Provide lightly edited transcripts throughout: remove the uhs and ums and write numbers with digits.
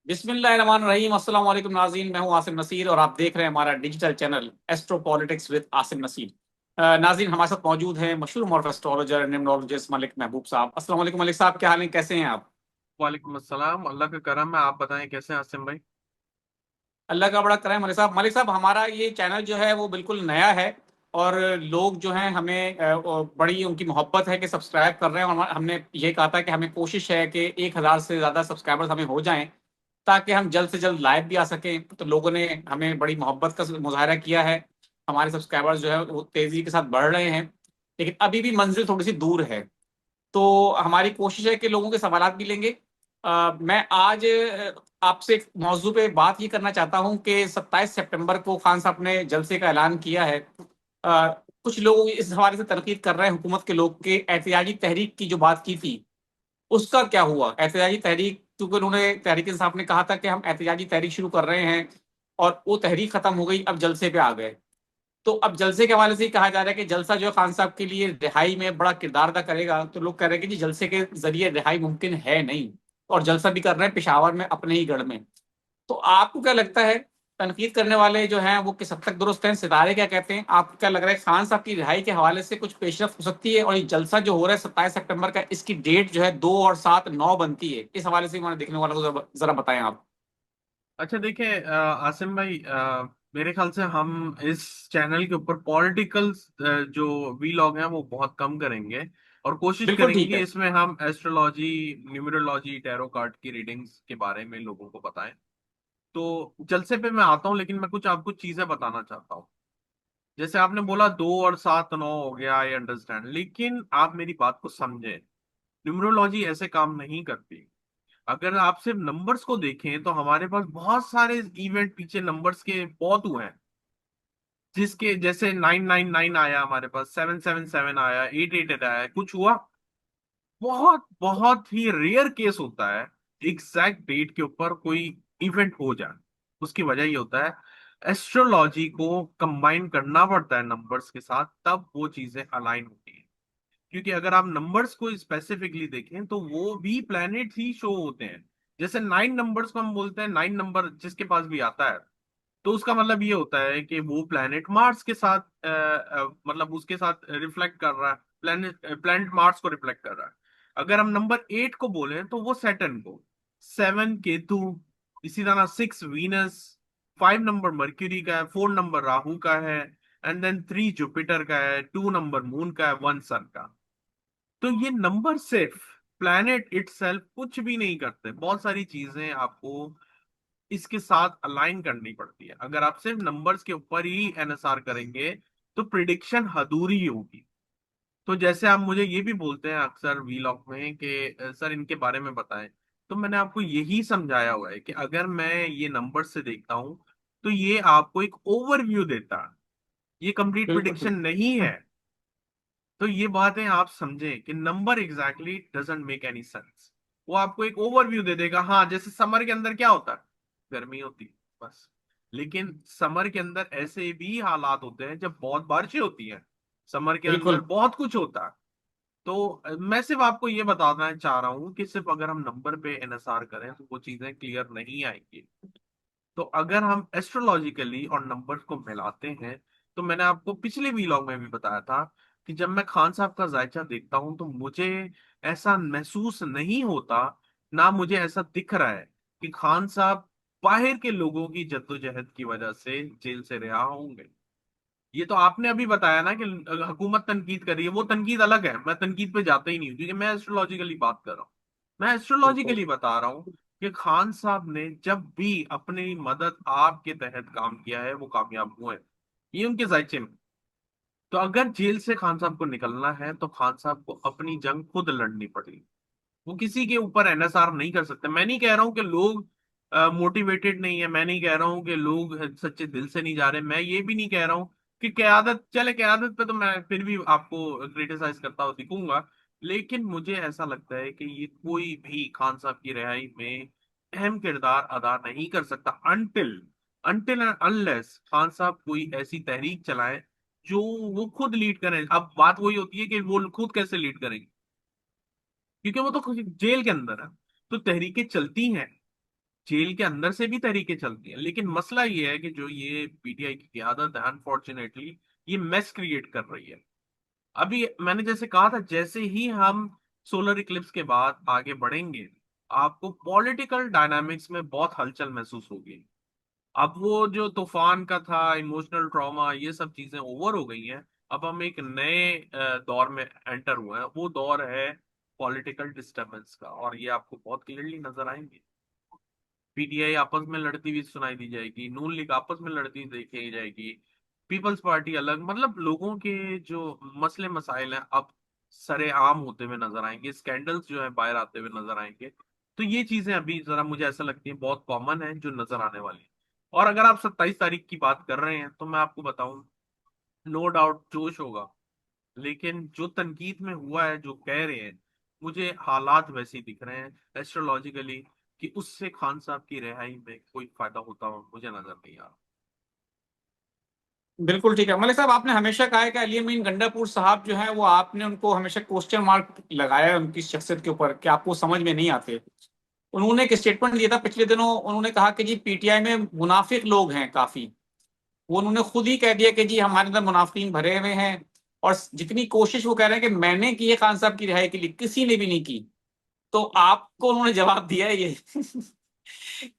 बिस्मिल्लाहिर्रहमानिर्रहीम। अस्सलाम वालेकुम नाज़रीन, मैं हूं आसिम नसीर और आप देख रहे हैं हमारा digital channel astro politics with Asim Nasir. नाज़रीन, हमारे साथ मौजूद हैं मशहूर मॉरफ एस्ट्रोलॉजर निम्नोलॉजिस्ट मलिक महबूब साहब। अस्सलाम वालेकुम मलिक साहब, क्या हाल है, कैसे हैं आप? वालेकुम अस्सलाम। अल्लाह का करम है। आप बताएं कैसे हैं आसिम भाई। अल्लाह का बड़ा करम। मलिक साहब, हमारा ये चैनल जो है वो बिल्कुल नया है और लोग जो हैं हमें बड़ी उनकी मोहब्बत है कि सब्सक्राइब कर रहे हैं। और हमने ये कहा था कि हमें कोशिश है कि 1,000 से ज़्यादा सब्सक्राइबर्स हमें हो जाएं ताकि हम जल्द से जल्द लाइव भी आ सकें। तो लोगों ने हमें बड़ी मोहब्बत का मुजाहरा किया है। हमारे सब्सक्राइबर्स जो है वो तेज़ी के साथ बढ़ रहे हैं, लेकिन अभी भी मंजिल थोड़ी सी दूर है। तो हमारी कोशिश है कि लोगों के सवालात भी लेंगे। मैं आज आपसे एक मौजू पे बात ये करना चाहता हूं कि 27 सितंबर को खान साहब ने जलसे का ऐलान किया है। कुछ लोग इस हवाले से तनकीद कर रहे हैं हुकूमत के लोग के एहतियाजी तहरीक की जो बात की थी उसका क्या हुआ। एहतियाजी तहरीक, क्योंकि उन्होंने तहरीक इंसाफ ने कहा था कि हम एहतियाजी तहरीक शुरू कर रहे हैं और वो तहरीक खत्म हो गई, अब जलसे पे आ गए। तो अब जलसे के हवाले से ही कहा जा रहा है कि जलसा जो है खान साहब के लिए रिहाई में बड़ा किरदार अदा करेगा। तो लोग कह रहे हैं कि जी जलसे के जरिए रिहाई मुमकिन है नहीं, और जलसा भी कर रहे हैं पेशावर में अपने ही गढ़ में। तो आपको क्या लगता है, तनकीद करने वाले जो हैं वो किस हद तक दुरुस्त हैं, सितारे क्या कहते हैं, आपको क्या लग रहा है खान साहब की रिहाई के हवाले से कुछ पेशरफ हो सकती है? और ये जलसा जो हो रहा है 27 सितंबर का, इसकी डेट जो है 2 और 7 9 बनती है, इस हवाले से हमारे देखने वालों को जरा बताएं आप। अच्छा देखिए आसिम भाई, मेरे ख्याल से हम इस चैनल के ऊपर पॉलिटिकल जो वीलॉग हैं वो बहुत कम करेंगे और कोशिश बिल्कुल करेंगे ठीक कि है। इसमें हम एस्ट्रोलॉजी, न्यूमरोलॉजी, टैरो कार्ड की रीडिंग्स के बारे में लोगों को बताएं। तो जलसे पे मैं आता हूँ, लेकिन मैं कुछ आपको चीजें बताना चाहता हूँ। जैसे आपने बोला 2 और 7 9 हो गया, आई अंडरस्टैंड, लेकिन आप मेरी बात को समझे। न्यूमरोलॉजी ऐसे काम नहीं करती। अगर आप सिर्फ नंबर्स को देखें तो हमारे पास बहुत सारे इवेंट पीछे नंबर्स के बहुत हुए हैं। जिसके जैसे 999 आया, हमारे पास 777 आया, 888 आया, कुछ हुआ। बहुत बहुत ही रेयर केस होता है एग्जैक्ट डेट के ऊपर कोई इवेंट हो जाए। उसकी वजह ये होता है, एस्ट्रोलॉजी को कंबाइन करना पड़ता है नंबर्स के साथ, तब वो चीजें अलाइन होती है। क्योंकि अगर आप नंबर्स को स्पेसिफिकली देखें तो वो भी प्लैनेट ही शो होते हैं। जैसे 9 नंबर्स को हम बोलते हैं, 9 नंबर जिसके पास भी आता है तो उसका मतलब ये होता है कि वो प्लैनेट मार्स के साथ मतलब उसके साथ रिफ्लेक्ट कर रहा है। प्लैनेट मार्स को रिफ्लेक्ट कर रहा है। अगर हम नंबर 8 को बोले तो वो सैटर्न को, 7 केतु, इसी तरह 6 वीनस, 5 नंबर मर्क्यूरी का है, 4 नंबर राहु का है, एंड देन 3 जुपिटर का है, 2 नंबर मून का है, 1 सन का। तो ये नंबर सिर्फ प्लैनेट इटसेल्फ कुछ भी नहीं करते, बहुत सारी चीजें आपको इसके साथ अलाइन करनी पड़ती है। अगर आप सिर्फ नंबर्स के ऊपर ही एनएसआर करेंगे तो प्रिडिक्शन अधूरी होगी। तो जैसे आप मुझे ये भी बोलते हैं अक्सर वीलॉग में कि सर इनके बारे में बताएं, तो मैंने आपको यही समझाया हुआ है कि अगर मैं ये नंबर से देखता हूं तो ये आपको एक ओवरव्यू देता है, ये कंप्लीट बिल्कुल प्रिडिक्शन ठीक। नहीं है। तो ये बातें आप समझें कि number exactly doesn't make any sense. वो आपको एक ओवरव्यू दे देगा। हाँ, जैसे समर के अंदर क्या होता है, गर्मी होती है बस। लेकिन समर के अंदर ऐसे भी हालात होते हैं जब बहुत बारिशें होती हैं। समर के अंदर बिल्कुल। बहुत कुछ होता है। तो मैं सिर्फ आपको ये बताना चाह रहा हूँ कि सिर्फ अगर हम नंबर पे एनएसआर करें तो वो चीजें क्लियर नहीं आएंगी। तो अगर हम एस्ट्रोलॉजिकली और नंबर्स को मिलाते हैं, तो मैंने आपको पिछले वीलॉग में भी बताया था कि जब मैं खान साहब का जायचा देखता हूं तो मुझे ऐसा महसूस नहीं होता, ना मुझे ऐसा दिख रहा है कि खान साहब बाहर के लोगों की जद्दोजहद की वजह से जेल से रिहा होंगे। ये तो आपने अभी बताया ना कि हुकूमत तनकीद कर रही है, वो तनकीद अलग है। मैं तनकीद पे जाता ही नहीं हूँ क्योंकि मैं एस्ट्रोलॉजिकली बात कर रहा हूँ। मैं बिल्कुल। एस्ट्रोलॉजिकली बता रहा हूँ कि खान साहब ने जब भी अपनी मदद आपके तहत काम किया है वो कामयाब हुए हैं। ये उनके जायचे में। तो अगर जेल से खान साहब को निकलना है तो खान साहब को अपनी जंग खुद लड़नी पड़ेगी। वो किसी के ऊपर एनएसआर नहीं कर सकते। मैं नहीं कह रहा हूँ कि लोग मोटिवेटेड नहीं है, मैं नहीं कह रहा हूँ कि लोग सच्चे दिल से नहीं जा रहे, मैं ये भी नहीं कह रहा हूँ कि क्यादत चले। क्यादत पे तो मैं फिर भी आपको क्रिटिसाइज करता हुआ दिखूंगा। लेकिन मुझे ऐसा लगता है कि ये कोई भी खान साहब की रिहाई में अहम किरदार अदा नहीं कर सकता until until and unless Khan साहब कोई ऐसी तहरीक चलाएं जो वो खुद लीड करें। अब बात वही होती है कि वो खुद कैसे लीड करेंगे, क्योंकि वो तो जेल के अंदर है। तो तहरीकें चलती हैं, जेल के अंदर से भी तहरीकें चलती हैं। लेकिन मसला ये है कि जो ये पीटीआई की क्यादत है, अनफॉर्चुनेटली ये मेस क्रिएट कर रही है। अभी मैंने जैसे कहा था, जैसे ही हम सोलर इक्लिप्स के बाद आगे बढ़ेंगे, आपको पॉलिटिकल डायनामिक्स में बहुत हलचल महसूस होगी। अब वो जो तूफान का था, इमोशनल ट्रॉमा, ये सब चीजें ओवर हो गई हैं। अब हम एक नए दौर में एंटर हुए हैं। वो दौर है पॉलिटिकल डिस्टरबेंस का, और ये आपको बहुत क्लियरली नजर आएंगे। पीटीआई आपस में लड़ती हुई सुनाई दी जाएगी, नून लीग आपस में लड़ती हुई देखी जाएगी, पीपल्स पार्टी अलग। मतलब लोगों के जो मसले मसाइल हैं अब सरेआम होते हुए नजर आएंगे, स्कैंडल्स जो है बाहर आते हुए नजर आएंगे। तो ये चीजें अभी जरा मुझे ऐसा लगती है बहुत कॉमन है जो नजर आने वाली है। और अगर आप 27 तारीख की बात कर रहे हैं तो मैं आपको बताऊं, नो डाउट जोश होगा। लेकिन जो तनकीद में हुआ है, जो कह रहे हैं, मुझे हालात वैसे ही दिख रहे हैं एस्ट्रोलॉजिकली, कि उससे खान साहब की रिहाई में कोई फायदा होता हो मुझे नजर नहीं आ रहा। बिल्कुल ठीक है मलिक साहब, आपने हमेशा कहा है कि अली अमीन गंडापुर साहब जो है वो आपने उनको हमेशा क्वेश्चन मार्क लगाया है उनकी शख्सियत के ऊपर कि आपको समझ में नहीं आते। उन्होंने एक स्टेटमेंट दिया था पिछले दिनों, उन्होंने कहा कि जी पीटीआई में मुनाफिक लोग हैं काफी। वो उन्होंने खुद ही कह दिया कि जी हमारे अंदर मुनाफिकीन भरे हुए हैं। और जितनी कोशिश वो कह रहे हैं कि मैंने की है खान साहब की रिहाई के लिए, किसी ने भी नहीं की। तो आपको उन्होंने जवाब दिया है ये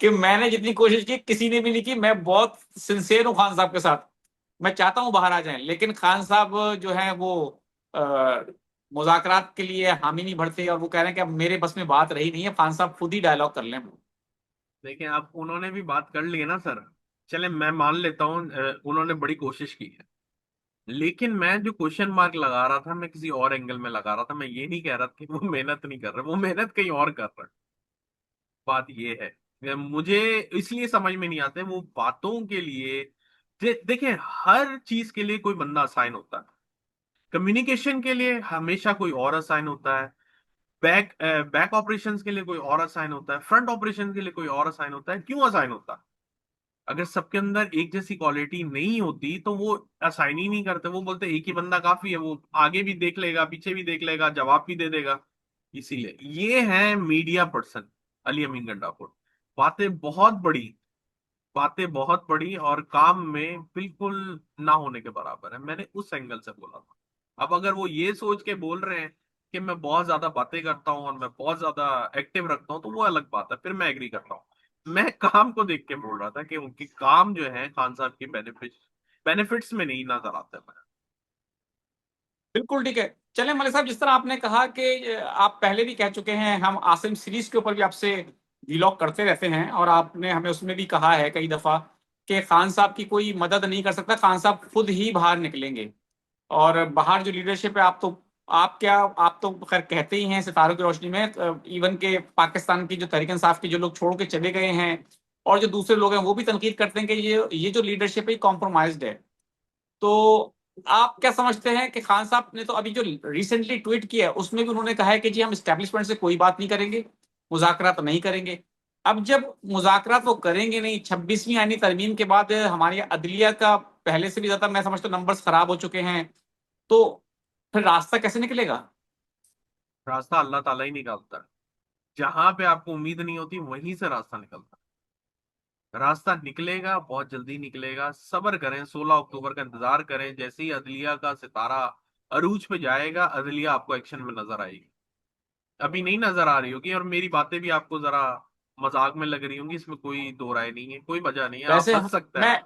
कि मैंने जितनी कोशिश की किसी ने भी नहीं की, मैं बहुत सिंसेयर हूँ खान साहब के साथ, मैं चाहता हूँ बाहर आ जाएं, लेकिन खान साहब जो है वो आ, मुज़ाकरात के लिए हामी नहीं भरते, और वो कह रहे हैं कि अब मेरे बस में बात रही नहीं है, खान साहब खुद ही डायलॉग कर लें। देखिए, अब उन्होंने भी बात कर ली है ना सर। चले मैं मान लेता हूँ उन्होंने बड़ी कोशिश की है। लेकिन मैं जो क्वेश्चन मार्क लगा रहा था, मैं किसी और एंगल में लगा रहा था। मैं ये नहीं कह रहा था कि वो मेहनत नहीं कर रहे, वो मेहनत कहीं और कर रहे हैं। बात ये है, मुझे इसलिए समझ में नहीं आते वो बातों के लिए। देखिए, हर चीज के लिए कोई बंदा असाइन होता है। कम्युनिकेशन के लिए हमेशा कोई और असाइन होता है, बैक बैक ऑपरेशंस के लिए कोई और असाइन होता है, फ्रंट ऑपरेशन के लिए कोई और असाइन होता है। क्यों असाइन होता है? अगर सबके अंदर एक जैसी क्वालिटी नहीं होती तो वो असाइन ही नहीं करते। वो बोलते एक ही बंदा काफी है, वो आगे भी देख लेगा, पीछे भी देख लेगा, जवाब भी दे देगा। इसीलिए ये है मीडिया पर्सन अली अमीन गंडापुर। बातें बहुत बड़ी, बातें बहुत बड़ी, और काम में बिल्कुल ना होने के बराबर है। मैंने उस एंगल से बोला था। अब अगर वो ये सोच के बोल रहे हैं कि मैं बहुत ज्यादा बातें करता हूँ और मैं बहुत ज्यादा एक्टिव रखता हूँ, तो वो अलग बात है, फिर मैं एग्री करता हूँ। मैं काम को देख के बोल रहा था कि उनके काम जो है खान साहब के बेनिफिट्स में नहीं नजर आते मैं। बिल्कुल ठीक है। चलें मलिक साहब, जिस तरह आपने कहा कि आप पहले भी कह चुके हैं, हम आसिम सीरीज के ऊपर भी आपसे व्लॉग करते रहते हैं, और आपने हमें उसमें भी कहा है कई दफा कि खान साहब की कोई मदद नहीं कर सकता, खान साहब खुद ही बाहर निकलेंगे। और बाहर जो लीडरशिप है, आप तो खैर कहते ही हैं सितारों की रोशनी में, इवन के पाकिस्तान की जो तहरीक इंसाफ के जो लोग छोड़ के चले गए हैं और जो दूसरे लोग हैं वो भी तनकीद करते हैं कि ये जो लीडरशिप है कॉम्प्रोमाइज्ड है। तो आप क्या समझते हैं कि खान साहब ने तो अभी जो रिसेंटली ट्वीट किया है उसमें भी उन्होंने कहा है कि जी हम इस्टेब्लिशमेंट से कोई बात नहीं करेंगे, मुज़ाकरात नहीं करेंगे। अब जब मुज़ाकरात वो करेंगे नहीं, 26वीं आईनी तरमीम के बाद हमारी अदलिया का पहले से भी ज्यादा मैं समझता हूँ नंबर्स खराब हो चुके हैं, तो फिर रास्ता कैसे निकलेगा? रास्ता अल्लाह ताला ही निकालता है। जहां पे आपको उम्मीद नहीं होती वहीं से रास्ता निकलता है। रास्ता निकलेगा, बहुत जल्दी निकलेगा। सब्र करें, 16 अक्टूबर का इंतजार करें। जैसे ही अदलिया का सितारा अरूज पे जाएगा, अदलिया आपको एक्शन में नजर आएगी। अभी नहीं नजर आ रही होगी, और मेरी बातें भी आपको जरा मजाक में लग रही होंगी। इसमें कोई दो राय नहीं है, कोई वजह नहीं है, आप वैसे हंस सकते हैं।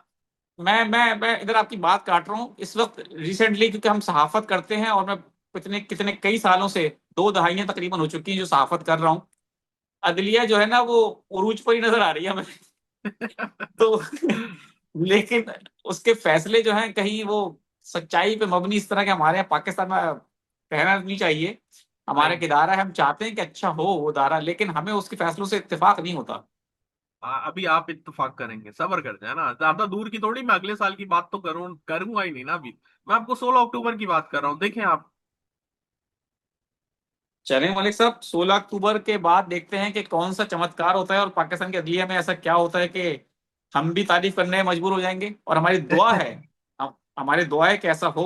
मैं मैं इधर आपकी बात काट रहा हूँ इस वक्त रिसेंटली, क्योंकि हम सहाफत करते हैं और मैं कितने कितने कई सालों से, 2 दहाइयां तकरीबन हो चुकी हैं जो सहाफत कर रहा हूँ। अदलिया जो है ना वो उरूज पर ही नजर आ रही है हमें। तो लेकिन उसके फैसले जो हैं कहीं वो सच्चाई पे मबनी इस तरह के हमारे यहाँ पाकिस्तान में कहना नहीं चाहिए। हमारा एक नहीं, इदारा है, हम चाहते हैं कि अच्छा हो वो इदारा, लेकिन हमें उसके फैसलों से इत्तेफाक नहीं होता। अभी आप इत्तेफाक करेंगे, सब्र कर जाए ना। ज्यादा दूर की थोड़ी, मैं अगले साल की बात तो करूंगा ही नहीं ना अभी। मैं आपको 16 अक्टूबर की बात कर रहा हूँ, देखें आप। चलें मलिक साहब, 16 अक्टूबर के बाद देखते हैं कि कौन सा चमत्कार होता है और पाकिस्तान के अदलिया में ऐसा क्या होता है कि हम भी तारीफ करने में मजबूर हो जाएंगे। और हमारी दुआ है, हमारी दुआ है कि ऐसा हो।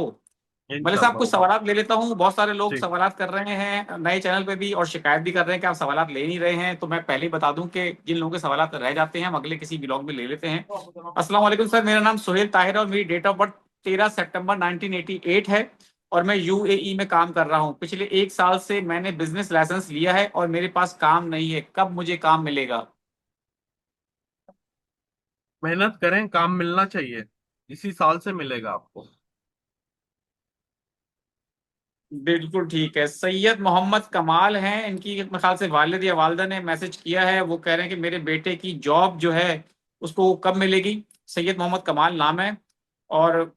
मलिक साहब इंशाल्लाह कुछ होगा। सवालात ले लेता हूँ, बहुत सारे लोग जी। सवालात कर रहे हैं नए चैनल पे भी और शिकायत भी कर रहे हैं कि आप सवालात ले नहीं रहे हैं, तो मैं पहले ही बता दूं कि जिन लोगों के सवालात रह जाते हैं हम अगले किसी ब्लॉग में ले लेते हैं। अस्सलाम वालेकुम सर, मेरा नाम सुहेल ताहिर है और मेरी डेट ऑफ बर्थ 13 सितंबर 1988 है और मैं यूएई में काम कर रहा हूँ। पिछले 1 साल से मैंने बिजनेस लाइसेंस लिया है और मेरे पास काम नहीं है, कब मुझे काम मिलेगा? मेहनत करें, काम मिलना चाहिए, इसी साल से मिलेगा आपको। बिल्कुल ठीक है। सैयद मोहम्मद कमाल हैं, इनकी मेरे ख्याल से वालिद या वालदा ने मैसेज किया है, वो कह रहे हैं कि मेरे बेटे की जॉब जो है उसको कब मिलेगी। सैयद मोहम्मद कमाल नाम है और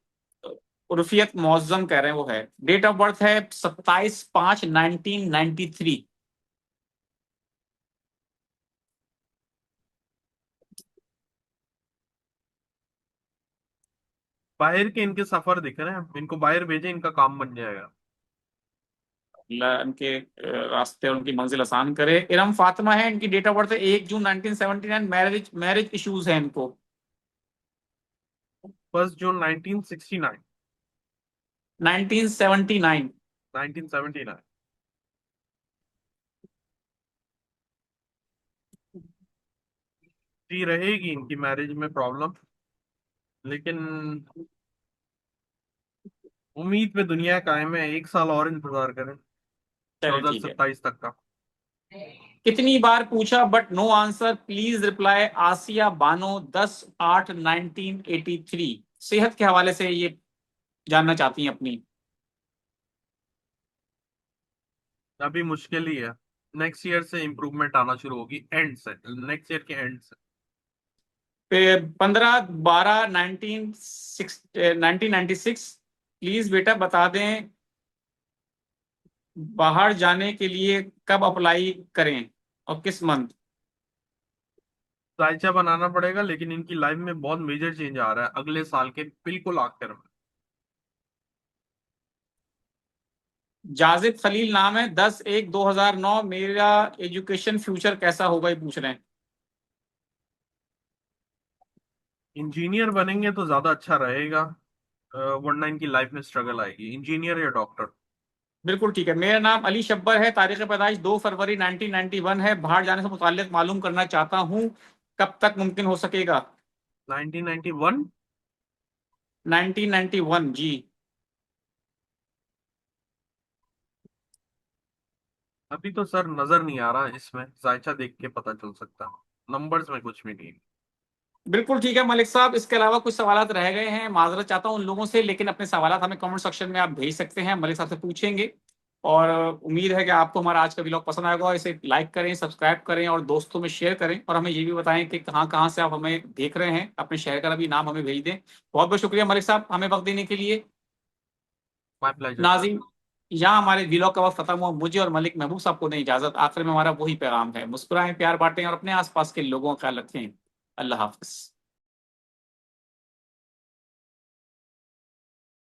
उर्फियत मुअज्जम कह रहे हैं वो है। डेट ऑफ बर्थ है 27/5/1993। बाहर के इनके सफर दिख रहे हैं, इनको बाहर भेजें, इनका काम बन जाएगा। अल्लाह इनके रास्ते और उनकी मंजिल आसान करे। इरम फातिमा है, इनकी डेट ऑफ बर्थ है 1 जून 1979। मैरिज मैरिज इश्यूज हैं इनको। 1 जून 1969। 1979। 1979। जी, रहेगी इनकी मैरिज में प्रॉब्लम, लेकिन उम्मीद पे दुनिया कायम है, 1 साल और इंतजार करें, चलिए ठीक है। 2027 तक का। कितनी बार पूछा but no answer, please reply. Asiya Bano 10/8/1983। सेहत के हवाले से ये जानना चाहती हैं अपनी। अभी मुश्किल ही है, नेक्स्ट ईयर से इम्प्रूवमेंट आना शुरू होगी, एंड से, नेक्स्ट ईयर के एंड से। 15/12/1996। प्लीज बेटा बता दें बाहर जाने के लिए कब अप्लाई करें और किस मंथ। जायचा बनाना पड़ेगा, लेकिन इनकी लाइफ में बहुत मेजर चेंज आ रहा है अगले साल के बिल्कुल आखिर में। जाजिद खलील नाम है, 10/1/2009। मेरा एजुकेशन फ्यूचर कैसा होगा ये पूछ रहे हैं। इंजीनियर बनेंगे तो ज्यादा अच्छा रहेगा, वरना इनकी लाइफ में स्ट्रगल आएगी, इंजीनियर या डॉक्टर। बिल्कुल ठीक है। मेरा नाम अली शब्बर है, तारीख पैदाइश 2 फरवरी 1991 है। बाहर जाने से मुताल्लिक मालूम करना चाहता हूँ कब तक मुमकिन हो सकेगा। 1991। 1991 जी। अभी तो सर नजर नहीं आ रहा इसमें, जायचा देख के पता चल सकता, नंबर्स में कुछ भी नहीं। बिल्कुल ठीक है मलिक साहब, इसके अलावा कुछ सवालात रह गए हैं, माजरत चाहता हूँ उन लोगों से, लेकिन अपने सवालात हमें कमेंट सेक्शन में आप भेज सकते हैं, मलिक साहब से पूछेंगे। और उम्मीद है कि आपको हमारा आज का व्लॉग पसंद आएगा और इसे लाइक करें, सब्सक्राइब करें और दोस्तों में शेयर करें और हमें ये भी बताएं कि कहाँ कहाँ से आप हमें देख रहे हैं, अपने शहर का भी नाम हमें भेज दें। बहुत बहुत शुक्रिया मलिक साहब हमें वक्त देने के लिए। My pleasure sir. नाज़रीन, यहाँ हमारे व्लॉग का वक्त खत्म हुआ। मुझे और मलिक महबूब साहब को नहीं इजाजत। आखिर में हमारा वही पैगाम है, मुस्कुराएं, प्यार बांटें और अपने आसपास के लोगों का ख्याल रखें। अल्लाह हाफिज।